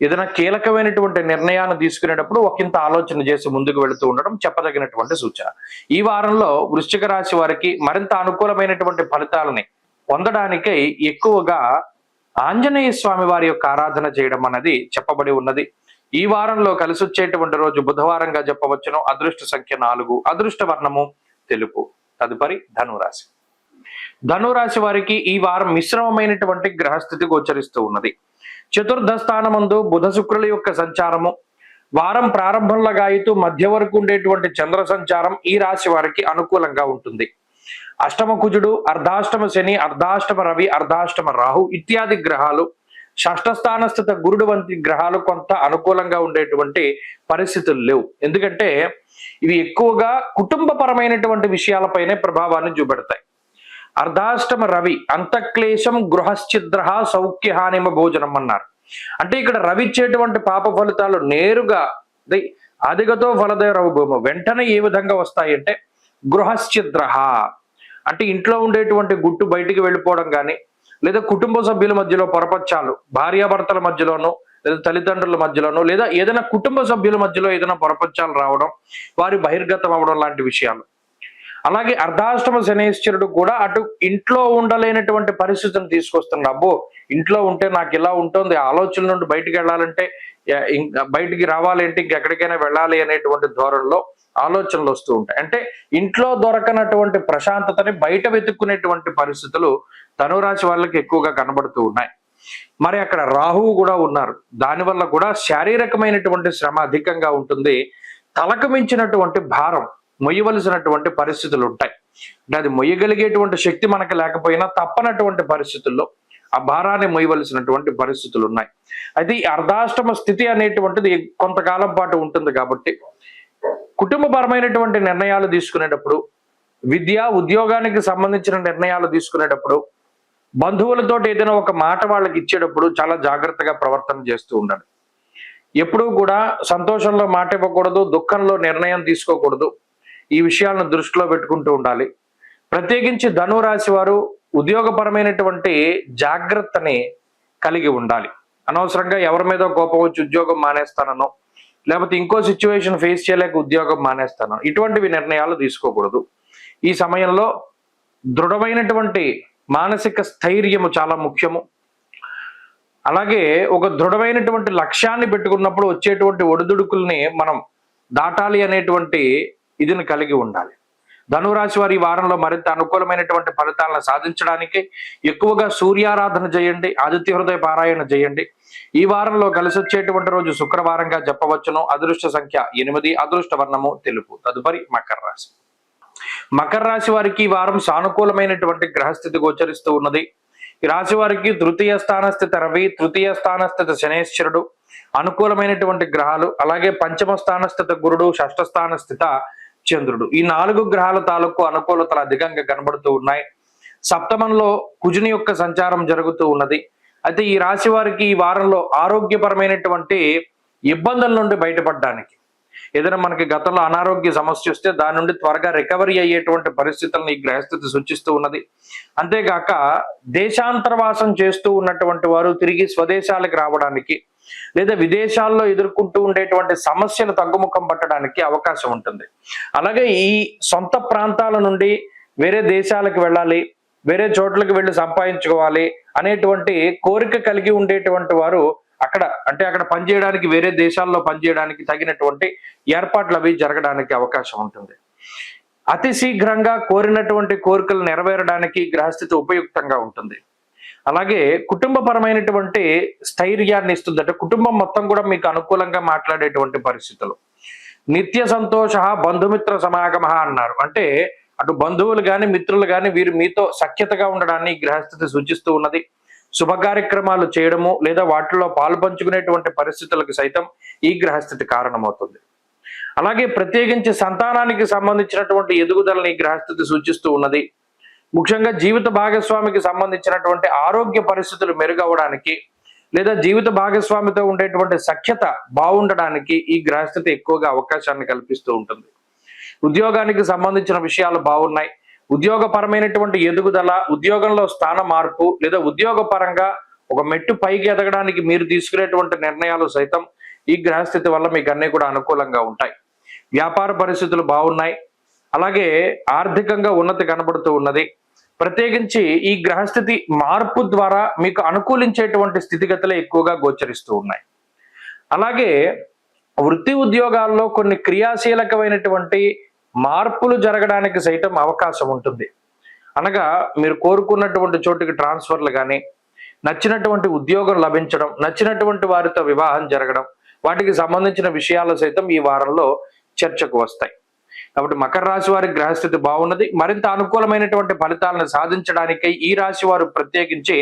ఏదైనా కీలకమైనటువంటి నిర్ణయాన్ని తీసుకునేటప్పుడు ఒకంత ఆలోచన చేసి ముందుకు వెళుతూ ఉండడం చెప్పదగినటువంటి సూచన. ఈ వారంలో వృశ్చిక రాశి వారికి మరింత అనుకూలమైనటువంటి ఫలితాలని పొందడానికై ఎక్కువగా ఆంజనేయ స్వామి వారి యొక్క ఆరాధన చేయడం అనేది చెప్పబడి ఉన్నది. ఈ వారంలో కలిసి వచ్చేటువంటి రోజు బుధవారంగా చెప్పవచ్చును. అదృష్ట సంఖ్య 4, అదృష్ట వర్ణము తెలుపు. తదుపరి ధనురాశి. ధనురాశి వారికి ఈ వారం మిశ్రమమైనటువంటి గ్రహస్థితి గోచరిస్తూ ఉన్నది. చతుర్థ స్థానమందు బుధ శుక్రుల యొక్క సంచారము, వారం ప్రారంభంలో గాయితూ మధ్య వరకు ఉండేటువంటి చంద్ర సంచారం ఈ రాశి వారికి అనుకూలంగా ఉంటుంది. అష్టమ కుజుడు, అర్ధాష్టమ శని, అర్ధాష్టమ రవి, అర్ధాష్టమ రాహు ఇత్యాది గ్రహాలు, షష్ఠ స్థానస్థిత గురుడు వంటి గ్రహాలు కొంత అనుకూలంగా ఉండేటువంటి పరిస్థితులు లేవు. ఎందుకంటే ఇవి ఎక్కువగా కుటుంబపరమైనటువంటి విషయాలపైనే ప్రభావాన్ని చూపెడతాయి. అర్ధాష్టమ రవి అంతఃక్లేశం గృహశ్చిద్ర సౌఖ్యహానిమ భోజనం అన్నారు. అంటే ఇక్కడ రవి ఇచ్చేటువంటి పాప ఫలితాలు నేరుగా అధిగతో ఫలదేరవ భూమి వెంటనే ఏ విధంగా వస్తాయంటే గృహశ్చిద్ర అంటే ఇంట్లో ఉండేటువంటి గుట్టు బయటికి వెళ్ళిపోవడం కానీ, లేదా కుటుంబ సభ్యుల మధ్యలో పొరపచ్చాలు, భార్యాభర్తల మధ్యలోనూ, లేదా తల్లిదండ్రుల మధ్యలోనూ, లేదా ఏదైనా కుటుంబ సభ్యుల మధ్యలో ఏదైనా పొరపచ్చాలు రావడం, వారి బహిర్గతం అవ్వడం లాంటి విషయాలు. అలాగే అర్ధాష్టమ శనేశ్వరుడు కూడా అటు ఇంట్లో ఉండలేనటువంటి పరిస్థితిని తీసుకొస్తున్నాడు. అబ్బో ఇంట్లో ఉంటే నాకు ఇలా ఉంటుంది, ఆలోచన నుండి బయటికి వెళ్ళాలంటే, బయటికి రావాలి అంటే ఇంకెక్కడికైనా వెళ్ళాలి అనేటువంటి ధోరణిలో ఆలోచనలు వస్తూ ఉంటాయి. అంటే ఇంట్లో దొరకనటువంటి ప్రశాంతతని బయట వెతుక్కునేటువంటి పరిస్థితులు ధనురాశి వాళ్ళకి ఎక్కువగా కనబడుతూ ఉన్నాయి. మరి అక్కడ రాహువు కూడా ఉన్నారు. దానివల్ల కూడా శారీరకమైనటువంటి శ్రమ అధికంగా ఉంటుంది. తలకు మించినటువంటి భారం మొయ్యవలసినటువంటి పరిస్థితులు ఉంటాయి. అంటే అది మొయ్యగలిగేటువంటి శక్తి మనకు లేకపోయినా తప్పనటువంటి పరిస్థితుల్లో ఆ భారాన్ని మొయ్యవలసినటువంటి పరిస్థితులు ఉన్నాయి. అయితే ఈ అర్ధాష్టమ స్థితి అనేటువంటిది కొంతకాలం పాటు ఉంటుంది కాబట్టి కుటుంబపరమైనటువంటి నిర్ణయాలు తీసుకునేటప్పుడు, విద్య ఉద్యోగానికి సంబంధించిన నిర్ణయాలు తీసుకునేటప్పుడు, బంధువులతో ఏదైనా ఒక మాట వాళ్ళకి ఇచ్చేటప్పుడు చాలా జాగ్రత్తగా ప్రవర్తన చేస్తూ ఉండాలి. ఎప్పుడూ కూడా సంతోషంలో మాట ఇవ్వకూడదు, దుఃఖంలో నిర్ణయం తీసుకోకూడదు. ఈ విషయాలను దృష్టిలో పెట్టుకుంటూ ఉండాలి. ప్రత్యేకించి ధనురాశి వారు ఉద్యోగపరమైనటువంటి జాగ్రత్తని కలిగి ఉండాలి. అనవసరంగా ఎవరి మీద కోపం వచ్చి ఉద్యోగం మానేస్తానో, లేకపోతే ఇంకో సిచ్యువేషన్ ఫేస్ చేయలేక ఉద్యోగం మానేస్తానో ఇటువంటివి నిర్ణయాలు తీసుకోకూడదు. ఈ సమయంలో దృఢమైనటువంటి మానసిక స్థైర్యము చాలా ముఖ్యము. అలాగే ఒక దృఢమైనటువంటి లక్ష్యాన్ని పెట్టుకున్నప్పుడు వచ్చేటువంటి ఒడిదుడుకుల్ని మనం దాటాలి అనేటువంటి ఇదిని కలిగి ఉండాలి. ధనురాశి వారి ఈ వారంలో మరింత అనుకూలమైనటువంటి ఫలితాలను సాధించడానికి ఎక్కువగా సూర్యారాధన చేయండి, ఆదిత్య హృదయ పారాయణ చేయండి. ఈ వారంలో కలిసి వచ్చేటువంటి రోజు శుక్రవారంగా చెప్పవచ్చును. అదృష్ట సంఖ్య 8, అదృష్ట వర్ణము తెలుపు. తదుపరి మకర రాశి. మకర రాశి వారికి ఈ వారం సానుకూలమైనటువంటి గ్రహస్థితి గోచరిస్తూ ఉన్నది. ఈ రాశి వారికి తృతీయ స్థానస్థిత రవి, తృతీయ స్థానస్థిత శనేశ్వరుడు అనుకూలమైనటువంటి గ్రహాలు. అలాగే పంచమ స్థానస్థిత గురుడు, షష్ఠ స్థానస్థిత చంద్రుడు. ఈ 4 గ్రహాల తాలూకు అనుకూలతలు అధికంగా కనబడుతూ ఉన్నాయి. సప్తమంలో కుజుని యొక్క సంచారం జరుగుతూ ఉన్నది. అయితే ఈ రాశి వారికి ఈ వారంలో ఆరోగ్యపరమైనటువంటి ఇబ్బందుల నుండి బయటపడడానికి, ఏదైనా మనకి గతంలో అనారోగ్య సమస్య వస్తే దాని నుండి త్వరగా రికవరీ అయ్యేటువంటి పరిస్థితులను ఈ గ్రహస్థితి సూచిస్తూ ఉన్నది. అంతేగాక దేశాంతరవాసం చేస్తూ ఉన్నటువంటి వారు తిరిగి స్వదేశాలకు రావడానికి, లేదా విదేశాల్లో ఎదుర్కొంటూ ఉండేటువంటి సమస్యలు తగ్గుముఖం పట్టడానికి అవకాశం ఉంటుంది. అలాగే ఈ సొంత ప్రాంతాల నుండి వేరే దేశాలకు వెళ్ళాలి, వేరే చోట్లకి వెళ్ళి సంపాదించుకోవాలి అనేటువంటి కోరిక కలిగి ఉండేటువంటి వారు అక్కడ పనిచేయడానికి, వేరే దేశాల్లో పనిచేయడానికి తగినటువంటి ఏర్పాట్లు అవి జరగడానికి అవకాశం ఉంటుంది. అతి శీఘ్రంగా కోరినటువంటి కోరికలు నెరవేరడానికి గ్రహస్థితి ఉపయుక్తంగా ఉంటుంది. అలాగే కుటుంబపరమైనటువంటి స్థైర్యాన్ని ఇస్తుంది. అంటే కుటుంబం మొత్తం కూడా మీకు అనుకూలంగా మాట్లాడేటువంటి పరిస్థితులు. నిత్య సంతోష బంధుమిత్ర సమాగమ అన్నారు. అంటే అటు బంధువులు కానీ మిత్రులు కానీ వీరు మీతో సఖ్యతగా ఉండడాన్ని గ్రహస్థితి సూచిస్తూ ఉన్నది. శుభ కార్యక్రమాలు చేయడము లేదా వాటిలో పాలు పంచుకునేటువంటి పరిస్థితులకు సైతం ఈ గ్రహస్థితి కారణమవుతుంది. అలాగే ప్రత్యేకించి సంతానానికి సంబంధించినటువంటి ఎదుగుదలని ఈ గ్రహస్థితి సూచిస్తూ ఉన్నది. ముఖ్యంగా జీవిత భాగస్వామికి సంబంధించినటువంటి ఆరోగ్య పరిస్థితులు మెరుగవడానికి, లేదా జీవిత భాగస్వామితో ఉండేటువంటి సఖ్యత బాగుండడానికి ఈ గ్రహస్థితి ఎక్కువగా అవకాశాన్ని కల్పిస్తూ ఉంటుంది. ఉద్యోగానికి సంబంధించిన విషయాలు బాగున్నాయి. ఉద్యోగపరమైనటువంటి ఎదుగుదల, ఉద్యోగంలో స్థాన మార్పు, లేదా ఉద్యోగ పరంగా ఒక మెట్టు పైకి ఎదగడానికి మీరు తీసుకునేటువంటి నిర్ణయాలు సైతం ఈ గ్రహస్థితి వల్ల మీకు అన్ని కూడా అనుకూలంగా ఉంటాయి. వ్యాపార పరిస్థితులు బాగున్నాయి. అలాగే ఆర్థికంగా ఉన్నతి కనబడుతూ ఉన్నది. ప్రత్యేకించి ఈ గ్రహస్థితి మార్పు ద్వారా మీకు అనుకూలించేటువంటి స్థితిగతులే ఎక్కువగా గోచరిస్తూ ఉన్నాయి. అలాగే వృత్తి ఉద్యోగాల్లో కొన్ని క్రియాశీలకమైనటువంటి మార్పులు జరగడానికి సైతం అవకాశం ఉంటుంది. అనగా మీరు కోరుకున్నటువంటి చోటుకి ట్రాన్స్ఫర్లు కానీ, నచ్చినటువంటి ఉద్యోగం లభించడం, నచ్చినటువంటి వారితో వివాహం జరగడం, వాటికి సంబంధించిన విషయాలు సైతం ఈ వారంలో చర్చకు వస్తాయి. కాబట్టి మకర రాశి వారి గ్రహస్థితి బాగున్నది. మరింత అనుకూలమైనటువంటి ఫలితాలను సాధించడానికై ఈ రాశి వారు ప్రత్యేకించి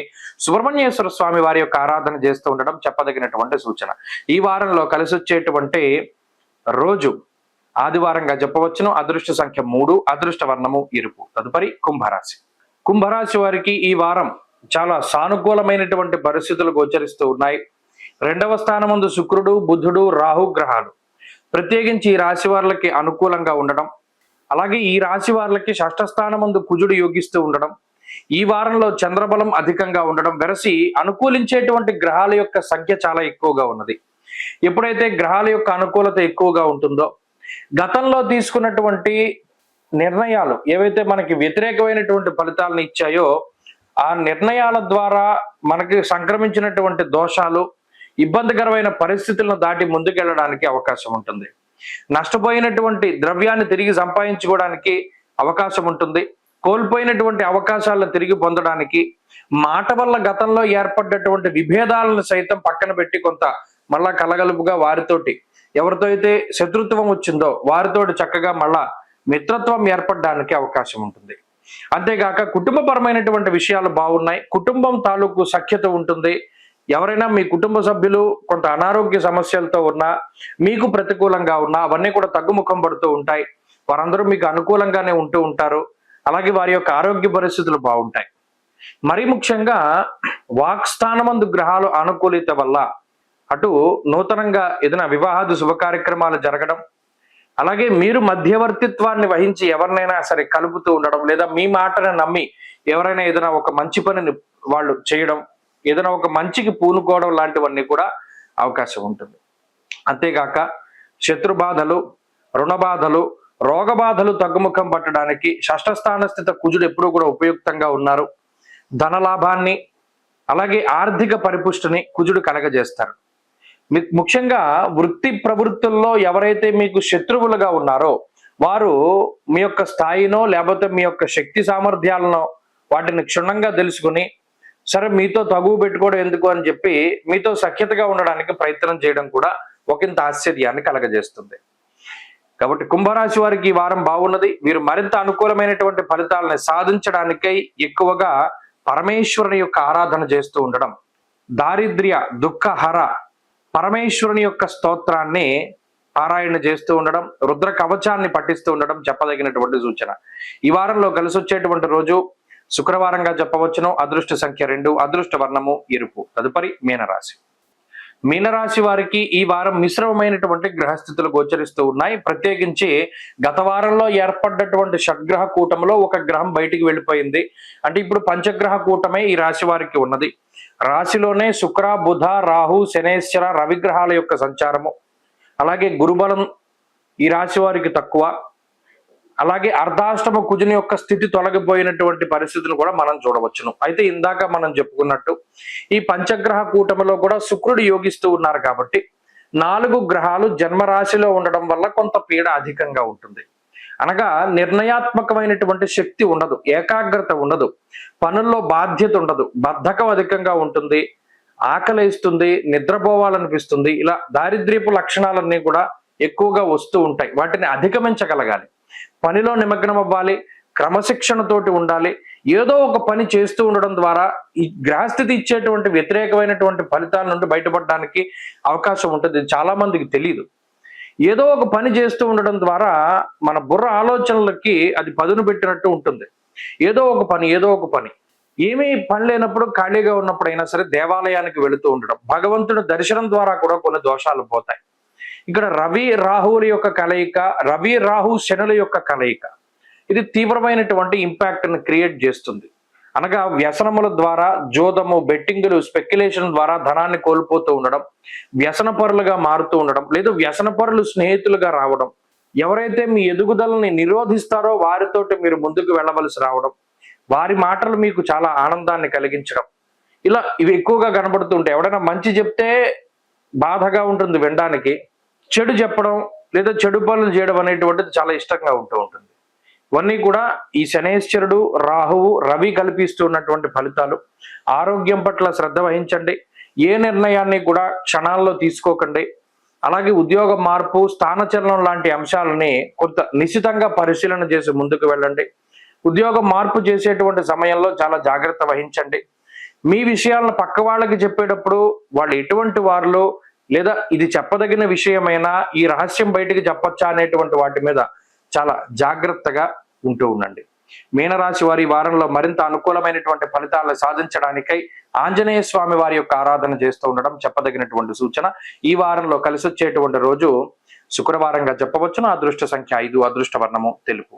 సుబ్రహ్మణ్యేశ్వర స్వామి వారి యొక్క ఆరాధన చేస్తూ ఉండడం చెప్పదగినటువంటి సూచన. ఈ వారంలో కలిసి వచ్చేటువంటి రోజు ఆదివారంగా చెప్పవచ్చును. అదృష్ట సంఖ్య 3, అదృష్ట వర్ణము ఎరుపు. తదుపరి కుంభరాశి. కుంభరాశి వారికి ఈ వారం చాలా సానుకూలమైనటువంటి పరిస్థితులు గోచరిస్తూ ఉన్నాయి. 2వ స్థానమందు శుక్రుడు, బుధుడు, రాహు గ్రహాలు ప్రత్యేకించి ఈ రాశి వారికి అనుకూలంగా ఉండడం, అలాగే ఈ రాశి వారికి షష్ఠ స్థానమందు కుజుడు యోగిస్తూ ఉండడం, ఈ వారంలో చంద్రబలం అధికంగా ఉండడం వెరసి అనుకూలించేటువంటి గ్రహాల యొక్క సంఖ్య చాలా ఎక్కువగా ఉన్నది. ఎప్పుడైతే గ్రహాల యొక్క అనుకూలత ఎక్కువగా ఉంటుందో, గతంలో తీసుకున్నటువంటి నిర్ణయాలు ఏవైతే మనకి వ్యతిరేకమైనటువంటి ఫలితాలను ఇచ్చాయో ఆ నిర్ణయాల ద్వారా మనకి సంక్రమించినటువంటి దోషాలు, ఇబ్బందికరమైన పరిస్థితులను దాటి ముందుకెళ్ళడానికి అవకాశం ఉంటుంది. నష్టపోయినటువంటి ద్రవ్యాన్ని తిరిగి సంపాదించుకోవడానికి అవకాశం ఉంటుంది. కోల్పోయినటువంటి అవకాశాలను తిరిగి పొందడానికి, మాట వల్ల గతంలో ఏర్పడ్డటువంటి విభేదాలను సైతం పక్కన పెట్టి కొంత మళ్ళా కలగలుపుగా వారితోటి ఎవరితో అయితే శత్రుత్వం వచ్చిందో వారితోటి చక్కగా మళ్ళా మిత్రత్వం ఏర్పడడానికి అవకాశం ఉంటుంది. అంతేగాక కుటుంబపరమైనటువంటి విషయాలు బాగున్నాయి, కుటుంబం తాలూకు సఖ్యత ఉంటుంది. ఎవరైనా మీ కుటుంబ సభ్యులు కొంత అనారోగ్య సమస్యలతో ఉన్నా, మీకు ప్రతికూలంగా ఉన్నా అవన్నీ కూడా తగ్గుముఖం పడుతూ ఉంటాయి. వారందరూ మీకు అనుకూలంగానే ఉంటూ ఉంటారు. అలాగే వారి యొక్క ఆరోగ్య పరిస్థితులు బాగుంటాయి. మరి ముఖ్యంగా వాక్స్థానమందు గ్రహాలు అనుకూలిత వల్ల అటు నూతనంగా ఏదైనా వివాహాది శుభ కార్యక్రమాలు జరగడం, అలాగే మీరు మధ్యవర్తిత్వాన్ని వహించి ఎవరినైనా సరే కలుపుతూ ఉండడం, లేదా మీ మాటను నమ్మి ఎవరైనా ఏదైనా ఒక మంచి పనిని వాళ్ళు చేయడం, ఏదైనా ఒక మంచికి పూనుకోవడం లాంటివన్నీ కూడా అవకాశం ఉంటుంది. అంతేగాక శత్రుబాధలు, రుణబాధలు, రోగబాధలు తగ్గుముఖం పట్టడానికి షష్ఠస్థాన స్థిత కుజుడు ఎప్పుడూ కూడా ఉపయుక్తంగా ఉన్నారు. ధనలాభాన్ని అలాగే ఆర్థిక పరిపుష్టిని కుజుడు కలగజేస్తారు. ముఖ్యంగా వృత్తి ప్రవృత్తుల్లో ఎవరైతే మీకు శత్రువులుగా ఉన్నారో వారు మీ యొక్క స్థాయినో లేకపోతే మీ యొక్క శక్తి సామర్థ్యాలను వాటిని క్షుణ్ణంగా తెలుసుకుని సరే మీతో తగువ పెట్టుకోవడం ఎందుకు అని చెప్పి మీతో సఖ్యతగా ఉండడానికి ప్రయత్నం చేయడం కూడా ఒకంత ఆశ్చర్యాన్ని కలగజేస్తుంది. కాబట్టి కుంభరాశి వారికి ఈ వారం బాగున్నది. వీరు మరింత అనుకూలమైనటువంటి ఫలితాలను సాధించడానికై ఎక్కువగా పరమేశ్వరుని యొక్క ఆరాధన చేస్తూ ఉండడం, దారిద్ర్య దుఃఖహర పరమేశ్వరుని యొక్క స్తోత్రాన్ని పారాయణ చేస్తూ ఉండడం, రుద్ర కవచాన్ని పఠిస్తూ ఉండడం చెప్పదగినటువంటి సూచన. ఈ వారంలో కలిసి వచ్చేటువంటి రోజు శుక్రవారంగా చెప్పవచ్చును. అదృష్ట సంఖ్య 2, అదృష్ట వర్ణము ఎరుపు. తదుపరి మీనరాశి. మీనరాశి వారికి ఈ వారం మిశ్రమమైనటువంటి గ్రహస్థితులు గోచరిస్తూ ఉన్నాయి. ప్రత్యేకించి గత వారంలో ఏర్పడ్డటువంటి షడ్గ్రహ కూటమిలో ఒక గ్రహం బయటికి వెళ్ళిపోయింది. అంటే ఇప్పుడు పంచగ్రహ కూటమే ఈ రాశి వారికి ఉన్నది. రాశిలోనే శుక్ర, బుధ, రాహు, శనేశ్వర, రవిగ్రహాల యొక్క సంచారము, అలాగే గురుబలం ఈ రాశి వారికి తక్కువ, అలాగే అర్ధాష్టమ కుజుని యొక్క స్థితి తొలగిపోయినటువంటి పరిస్థితులు కూడా మనం చూడవచ్చును. అయితే ఇందాక మనం చెప్పుకున్నట్టు ఈ పంచగ్రహ కూటమిలో కూడా శుక్రుడు యోగిస్తూ ఉన్నారు కాబట్టి 4 గ్రహాలు జన్మరాశిలో ఉండడం వల్ల కొంత పీడ అధికంగా ఉంటుంది. అనగా నిర్ణయాత్మకమైనటువంటి శక్తి ఉండదు, ఏకాగ్రత ఉండదు, పనుల్లో బాధ్యత ఉండదు, బద్ధకం అధికంగా ఉంటుంది, ఆకలేస్తుంది, నిద్రపోవాలనిపిస్తుంది. ఇలా దారిద్ర్యపు లక్షణాలన్నీ కూడా ఎక్కువగా వస్తూ ఉంటాయి. వాటిని అధిగమించగలగాలి, పనిలో నిమగ్నం అవ్వాలి, క్రమశిక్షణతోటి ఉండాలి. ఏదో ఒక పని చేస్తూ ఉండడం ద్వారా ఈ గ్రహస్థితి ఇచ్చేటువంటి వ్యతిరేకమైనటువంటి ఫలితాల నుండి బయటపడడానికి అవకాశం ఉంటుంది. చాలా మందికి తెలియదు. ఏదో ఒక పని చేస్తూ ఉండడం ద్వారా మన బుర్ర ఆలోచనలకి అది పదును పెట్టినట్టు ఉంటుంది. ఏదో ఒక పని ఏమీ పని లేనప్పుడు ఖాళీగా ఉన్నప్పుడు అయినా సరే దేవాలయానికి వెళుతూ ఉండడం, భగవంతుడి దర్శనం ద్వారా కూడా కొన్ని దోషాలు పోతాయి. ఇక్కడ రవి రాహువుల యొక్క కలయిక, రవి రాహు శనుల యొక్క కలయిక ఇది తీవ్రమైనటువంటి ఇంపాక్ట్ ని క్రియేట్ చేస్తుంది. అనగా వ్యసనముల ద్వారా, జోదము, బెట్టింగులు, స్పెక్యులేషన్ ద్వారా ధనాన్ని కోల్పోతూ ఉండడం, వ్యసన పరులుగా మారుతూ ఉండడం, లేదు వ్యసన పరులు స్నేహితులుగా రావడం, ఎవరైతే మీ ఎదుగుదలని నిరోధిస్తారో వారితోటి మీరు ముందుకు వెళ్ళవలసి రావడం, వారి మాటలు మీకు చాలా ఆనందాన్ని కలిగించడం, ఇలా ఇవి ఎక్కువగా కనబడుతూ ఉంటాయి. ఎవడైనా మంచి చెప్తే బాధగా ఉంటుంది వినడానికి, చెడు చెప్పడం లేదా చెడు పనులు చేయడం అనేటువంటిది చాలా ఇష్టంగా ఉంటూ ఉంటుంది. ఇవన్నీ కూడా ఈ శనేశ్వరుడు, రాహువు, రవి కల్పిస్తున్నటువంటి ఫలితాలు. ఆరోగ్యం పట్ల శ్రద్ధ వహించండి. ఏ నిర్ణయాన్ని కూడా క్షణాల్లో తీసుకోకండి. అలాగే ఉద్యోగ మార్పు, స్థానచలనం లాంటి అంశాలని కొంత నిశితంగా పరిశీలన చేసి ముందుకు వెళ్ళండి. ఉద్యోగ మార్పు చేసేటువంటి సమయంలో చాలా జాగ్రత్త వహించండి. మీ విషయాలను పక్క వాళ్ళకి చెప్పేటప్పుడు వాళ్ళు ఎటువంటి వారిలో, లేదా ఇది చెప్పదగిన విషయమైనా, ఈ రహస్యం బయటికి చెప్పొచ్చా అనేటువంటి వాటి మీద చాలా జాగ్రత్తగా ఉంటూ ఉండండి. మీనరాశి వారి వారంలో మరింత అనుకూలమైనటువంటి ఫలితాలను సాధించడానికై ఆంజనేయ స్వామి వారి యొక్క ఆరాధన చేస్తూ ఉండడం చెప్పదగినటువంటి సూచన. ఈ వారంలో కలిసి వచ్చేటువంటి రోజు శుక్రవారంగా చెప్పవచ్చును. అదృష్ట సంఖ్య 5, అదృష్ట వర్ణము తెలుపు.